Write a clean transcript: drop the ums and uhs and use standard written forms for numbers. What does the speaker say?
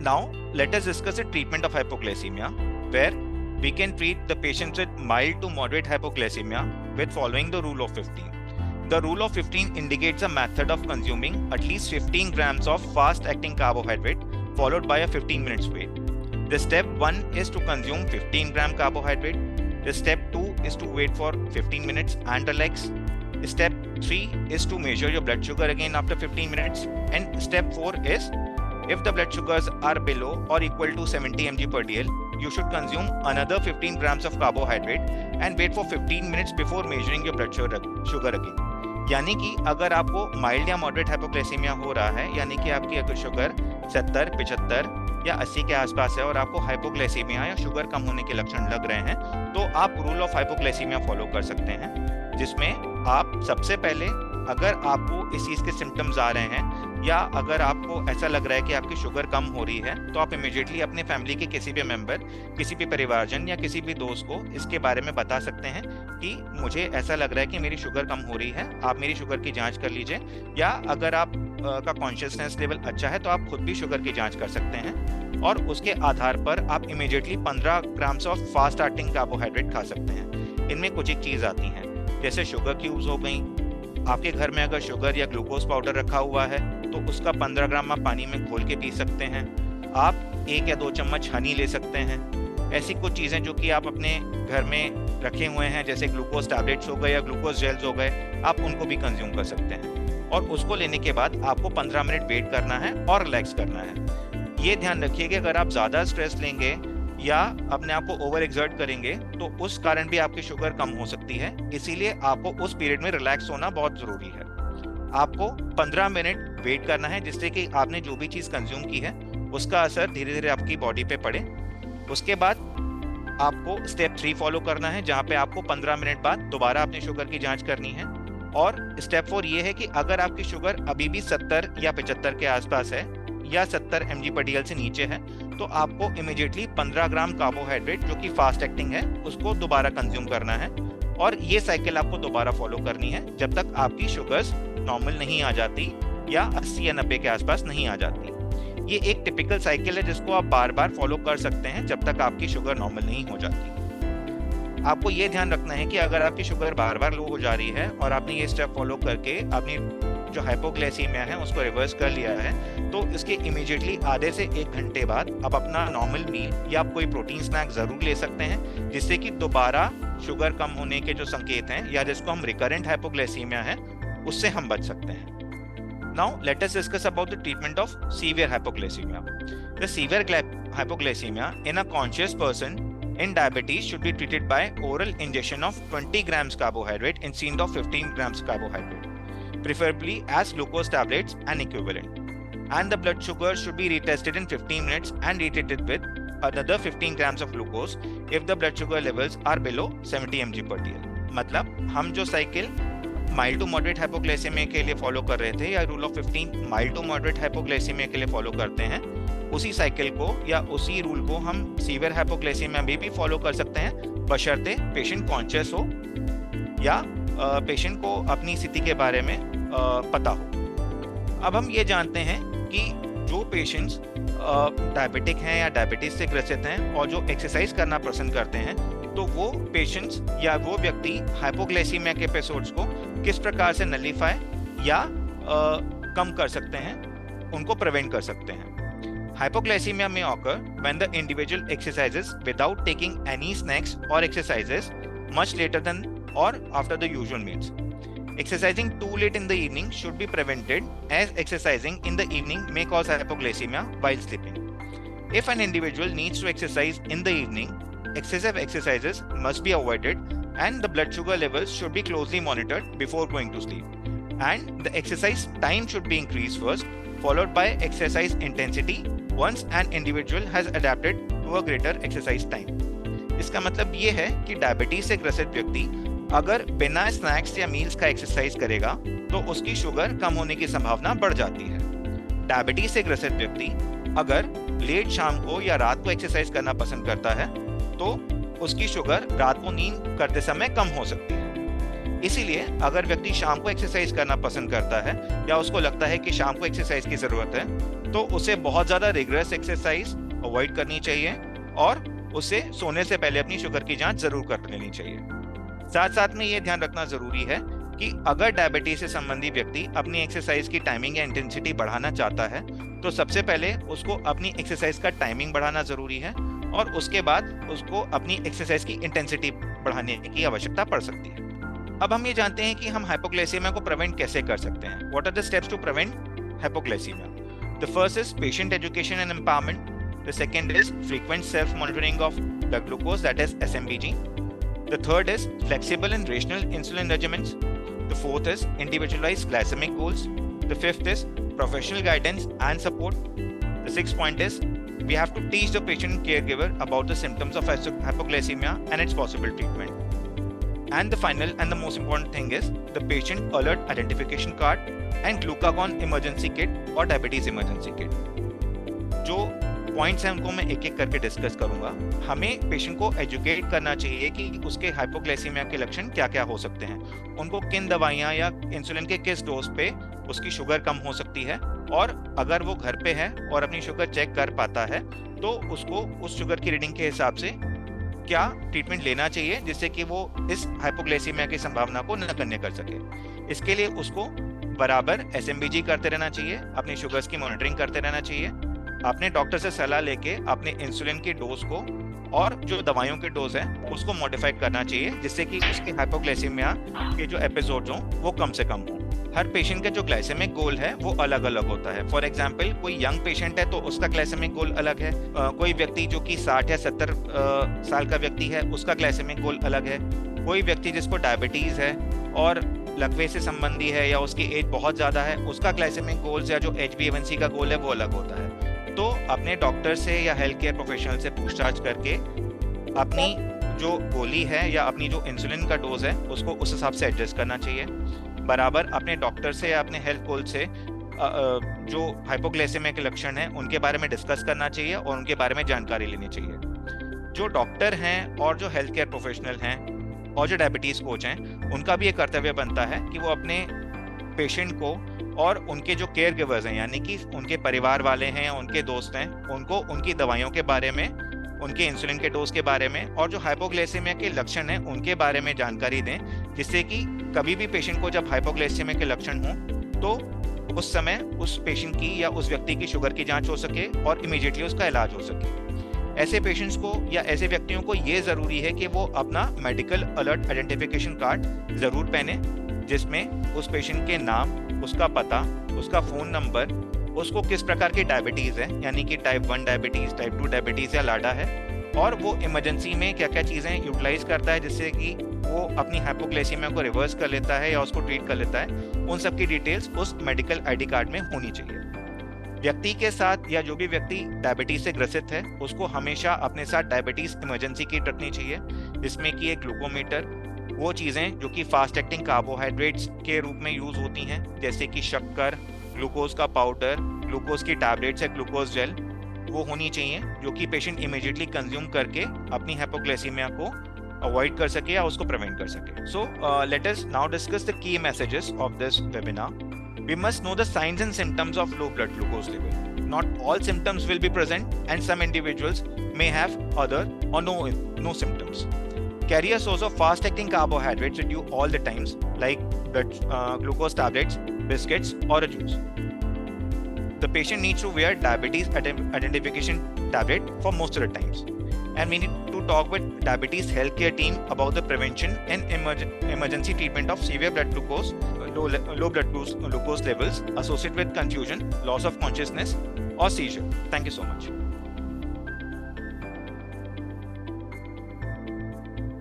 Now, let us discuss the treatment of hypoglycemia, where we can treat the patients with mild to moderate hypoglycemia with following the rule of 15. The rule of 15 indicates a method of consuming at least 15 grams of fast-acting carbohydrate followed by a 15 minutes wait. The step 1 is to consume 15 gram carbohydrate. The step 2 is to wait for 15 minutes and relax. Step 3 is to measure your blood sugar again after 15 minutes. And step 4 is, if the blood sugars are below or equal to 70 mg per dl, you should consume another 15 grams of carbohydrate and wait for 15 minutes before measuring your blood sugar again. यानी कि अगर आपको mild या moderate hypoglycaemia हो रहा है, यानी कि आपकी अगर शुगर 70, 75 या 80 के आसपास है और आपको हाइपोग्लाइसीमिया या शुगर कम होने के लक्षण लग रहे हैं, तो आप रूल ऑफ हाइपोग्लाइसीमिया फॉलो कर सकते हैं, जिसमें आप सबसे पहले अगर आपको इस चीज़ के सिम्टम्स आ रहे हैं या अगर आपको ऐसा लग रहा है कि आपकी शुगर कम हो रही है, तो आप इमीडिएटली अपने फैमिली के किसी भी मेंबर, किसी भी परिवारजन या किसी भी दोस्त को इसके बारे में बता सकते हैं कि मुझे ऐसा लग रहा है कि मेरी शुगर कम हो रही है, आप मेरी शुगर की जांच कर लीजिए। या अगर आप का कॉन्शियसनेस लेवल अच्छा है तो आप खुद भी शुगर की जांच कर सकते हैं और उसके आधार पर आप immediately 15 grams of fast acting carbohydrate खा सकते हैं। इनमें कुछ एक चीज़ आती हैं, जैसे शुगर क्यूब्स हो गई। आपके घर में अगर शुगर या ग्लूकोज पाउडर रखा हुआ है तो उसका 15 ग्राम आप पानी में घोल के पी सकते हैं। आप 1 या 2 चम्मच हनी ले सकते हैं। ऐसी कुछ चीज़ें जो कि आप अपने घर में रखे हुए हैं, जैसे ग्लूकोज टैबलेट्स हो गए या ग्लूकोज जेल्स हो गए, आप उनको भी कंज्यूम कर सकते हैं। और उसको लेने के बाद आपको 15 मिनट वेट करना है और रिलैक्स करना है। ये ध्यान रखिए कि अगर आप ज़्यादा स्ट्रेस लेंगे या अपने आप को ओवर एक्सर्ट करेंगे तो उस कारण भी आपकी शुगर कम हो सकती है। इसीलिए आपको उस पीरियड में रिलैक्स होना बहुत ज़रूरी है। आपको 15 मिनट वेट करना है, जिससे कि आपने जो भी चीज़ कंज्यूम की है उसका असर धीरे धीरे आपकी बॉडी पे पड़े। उसके बाद आपको स्टेप 3 फॉलो करना है, जहाँ पे आपको 15 मिनट बाद दोबारा अपनी शुगर की जांच करनी है। और स्टेप 4 ये है कि अगर आपकी शुगर अभी भी 70 या 75 के आसपास है या 70 mg पर dl से नीचे है, तो आपको इमीडिएटली 15 ग्राम कार्बोहाइड्रेट जो कि फास्ट एक्टिंग है उसको दोबारा कंज्यूम करना है। और ये साइकिल आपको दोबारा फॉलो करनी है जब तक आपकी शुगर्स नॉर्मल नहीं आ जाती या 80 या 90 के आसपास नहीं आ जाती। ये एक टिपिकल साइकिल है जिसको आप बार बार फॉलो कर सकते हैं जब तक आपकी शुगर नॉर्मल नहीं हो जाती। आपको ये ध्यान रखना है कि अगर आपकी शुगर बार बार लो हो जा रही है और आपने ये स्टेप फॉलो करके अपनी जो हाइपोग्लाइसीमिया है उसको रिवर्स कर लिया है, तो इसके इमीडिएटली आधे से 1 घंटे बाद आप अपना नॉर्मल मील या आप कोई प्रोटीन स्नैक जरूर ले सकते हैं, जिससे कि दोबारा शुगर कम होने के जो संकेत हैं या जिसको हम रिकरेंट हाइपोग्लाइसीमिया है उससे हम बच सकते हैं। Now let us discuss about the treatment of severe hypoglycemia. The severe hypoglycemia in a conscious person in diabetes should be treated by oral injection of 20 grams carbohydrate instead of 15 grams carbohydrate, preferably as glucose tablets and equivalent. And the blood sugar should be retested in 15 minutes and retreated with another 15 grams of glucose if the blood sugar levels are below 70 mg per dl. मतलब हम जो cycle mild to moderate hypoglycaemia के लिए follow कर रहे थे या rule of 15 mild to moderate hypoglycaemia के लिए फॉलो करते हैं, उसी साइकिल को या उसी रूल को हम सीवियर हाइपोग्लाइसेमिया में भी फॉलो कर सकते हैं, बशर्ते पेशेंट कॉन्शियस हो या पेशेंट को अपनी स्थिति के बारे में पता हो। अब हम ये जानते हैं कि जो पेशेंट्स डायबिटिक हैं या डायबिटीज से ग्रसित हैं और जो एक्सरसाइज करना पसंद करते हैं, तो वो पेशेंट्स या वो व्यक्ति हाइपोग्लाइसीमिया के एपिसोड्स को किस प्रकार से नलिफाई या कम कर सकते हैं, उनको प्रिवेंट कर सकते हैं। हाइपोग्लाइसीमिया में occur when the individual exercises without taking any snacks और एक्सरसाइजेस मच लेटर देन और after the usual meals. Exercising too late in the evening should be prevented, as exercising in the evening may cause hypoglycemia while sleeping. If an individual needs to exercise in the evening, excessive exercises must be avoided and the blood sugar levels should be closely monitored before going to sleep. And the exercise time should be increased first, followed by exercise intensity once an individual has adapted to a greater exercise time. इसका मतलब ये है कि diabetes से ग्रसित व्यक्ति अगर बिना स्नैक्स या मील्स का एक्सरसाइज करेगा तो उसकी शुगर कम होने की संभावना बढ़ जाती है। डायबिटीज से ग्रसित व्यक्ति अगर लेट शाम को या रात को एक्सरसाइज करना पसंद करता है तो उसकी शुगर रात को नींद करते समय कम हो सकती है। इसीलिए अगर व्यक्ति शाम को एक्सरसाइज करना पसंद करता है या उसको लगता है कि शाम को एक्सरसाइज की जरूरत है, तो उसे बहुत ज्यादा रिगरस एक्सरसाइज अवॉइड करनी चाहिए और उसे सोने से पहले अपनी शुगर की जांच जरूर कर लेनी चाहिए। साथ साथ में ये ध्यान रखना जरूरी है कि अगर डायबिटीज से संबंधी व्यक्ति अपनी एक्सरसाइज की टाइमिंग या इंटेंसिटी बढ़ाना चाहता है, तो सबसे पहले उसको अपनी एक्सरसाइज का टाइमिंग बढ़ाना जरूरी है और उसके बाद उसको अपनी एक्सरसाइज की इंटेंसिटी बढ़ाने की आवश्यकता पड़ सकती है। अब हम ये जानते हैं कि हम हाइपोग्लाइसेमिया को प्रिवेंट कैसे कर सकते हैं। What are the steps to prevent hypoglycaemia? The first is patient education and empowerment. The second is frequent self-monitoring of blood glucose, that is SMBG. The third is flexible and rational insulin regimens. The fourth is individualized glycemic goals. The fifth is professional guidance and support. The sixth point is we have to teach the patient caregiver about the symptoms of hypoglycemia and its possible treatment. And the final and the most important thing is the patient alert identification card and glucagon emergency kit or diabetes emergency kit. जो points हैं उनको मैं एक एक करके discuss करूंगा। हमें patient को एजुकेट करना चाहिए कि उसके हाइपोग्लाइसीमिया के लक्षण क्या क्या हो सकते हैं, उनको किन दवाइयां या इंसुलिन के किस डोज पे उसकी शुगर कम हो सकती है, और अगर वो घर पे है और अपनी शुगर चेक कर पाता है तो उसको उस शुगर की रीडिंग के हिसाब से क्या ट्रीटमेंट लेना चाहिए जिससे कि वो इस हाइपोग्लाइसीमिया की संभावना को नगण्य कर सके। इसके लिए उसको बराबर SMBG करते रहना चाहिए, अपनी शुगर्स की मॉनिटरिंग करते रहना चाहिए, अपने डॉक्टर से सलाह लेके अपने इंसुलिन की डोज को और जो दवाइयों के डोज है उसको मॉडिफाई करना चाहिए जिससे कि उसके हाइपोग्लाइसीमिया के जो एपिसोड्स हों वो कम से कम हो। हर पेशेंट का जो ग्लाइसेमिक गोल है वो अलग अलग होता है। फॉर एग्जांपल कोई यंग पेशेंट है तो उसका ग्लाइसेमिक गोल अलग है, कोई व्यक्ति जो कि 60 या 70 साल का व्यक्ति है उसका ग्लाइसेमिक गोल अलग है, कोई व्यक्ति जिसको डायबिटीज है और लकवे से संबंधी है या उसकी एज बहुत ज्यादा है उसका ग्लाइसेमिक गोल्स या जो HbA1c का गोल है वो अलग होता है। तो अपने डॉक्टर से या हेल्थ केयर प्रोफेशनल से पूछताछ करके अपनी जो गोली है या अपनी जो इंसुलिन का डोज है उसको उस हिसाब से एडजस्ट करना चाहिए। बराबर अपने डॉक्टर से या अपने हेल्थ गोल से जो हाइपोग्लाइसेमिया के लक्षण हैं उनके बारे में डिस्कस करना चाहिए और उनके बारे में जानकारी लेनी चाहिए। जो डॉक्टर हैं और जो हेल्थ केयर प्रोफेशनल हैं और जो डायबिटीज कोच हैं उनका भी ये कर्तव्य बनता है कि वो अपने पेशेंट को और उनके जो केयर गिवर्स हैं यानी कि उनके परिवार वाले हैं या उनके दोस्त हैं उनको उनकी दवाइयों के बारे में, उनके इंसुलिन के डोज के बारे में और जो हाइपोग्लाइसेमिया के लक्षण हैं उनके बारे में जानकारी दें, जिससे कि कभी भी पेशेंट को जब हाइपोग्लाइसेमिया के लक्षण हों तो उस समय उस पेशेंट की या उस व्यक्ति की शुगर की जांच हो सके और इमीडिएटली उसका इलाज हो सके। ऐसे पेशेंट्स को या ऐसे व्यक्तियों को ये जरूरी है कि वो अपना मेडिकल अलर्ट आइडेंटिफिकेशन कार्ड जरूर पहने जिसमें उस पेशेंट के नाम, उसका पता, उसका फोन नंबर, उसको किस प्रकार की डायबिटीज है यानी कि टाइप 1 डायबिटीज, टाइप 2 डायबिटीज या लाडा है, और वो इमरजेंसी में क्या क्या चीजें यूटिलाइज करता है जिससे कि वो अपनी हाइपोग्लाइसीमिया को रिवर्स कर लेता है या उसको ट्रीट कर लेता है, उन सब की डिटेल्स उस मेडिकल ID कार्ड में होनी चाहिए। व्यक्ति के साथ या जो भी व्यक्ति डायबिटीज से ग्रसित है उसको हमेशा अपने साथ डायबिटीज इमरजेंसी किट रखनी चाहिए जिसमें कि एक ग्लूकोमीटर, वो चीजें जो कि फास्ट एक्टिंग कार्बोहाइड्रेट्स के रूप में यूज होती हैं जैसे कि शक्कर, ग्लूकोज का पाउडर, ग्लूकोज की टैबलेट्स या ग्लूकोज जेल, वो होनी चाहिए जो कि पेशेंट इमीडिएटली कंज्यूम करके अपनी हाइपोग्लाइसीमिया को अवॉइड कर सके या उसको प्रिवेंट कर सके। So let us now discuss the key messages of this webinar. We must know the signs and symptoms of low blood glucose level. Not all symptoms will be present and some individuals may have other or no symptoms. Carry a source of fast acting carbohydrates with you all the times like glucose tablets, biscuits or a juice. The patient needs to wear diabetes identification tablet for most of the times. And we need to talk with diabetes healthcare team about the prevention and emergency treatment of severe blood glucose, low blood glucose levels associated with confusion, loss of consciousness or seizure. Thank you so much.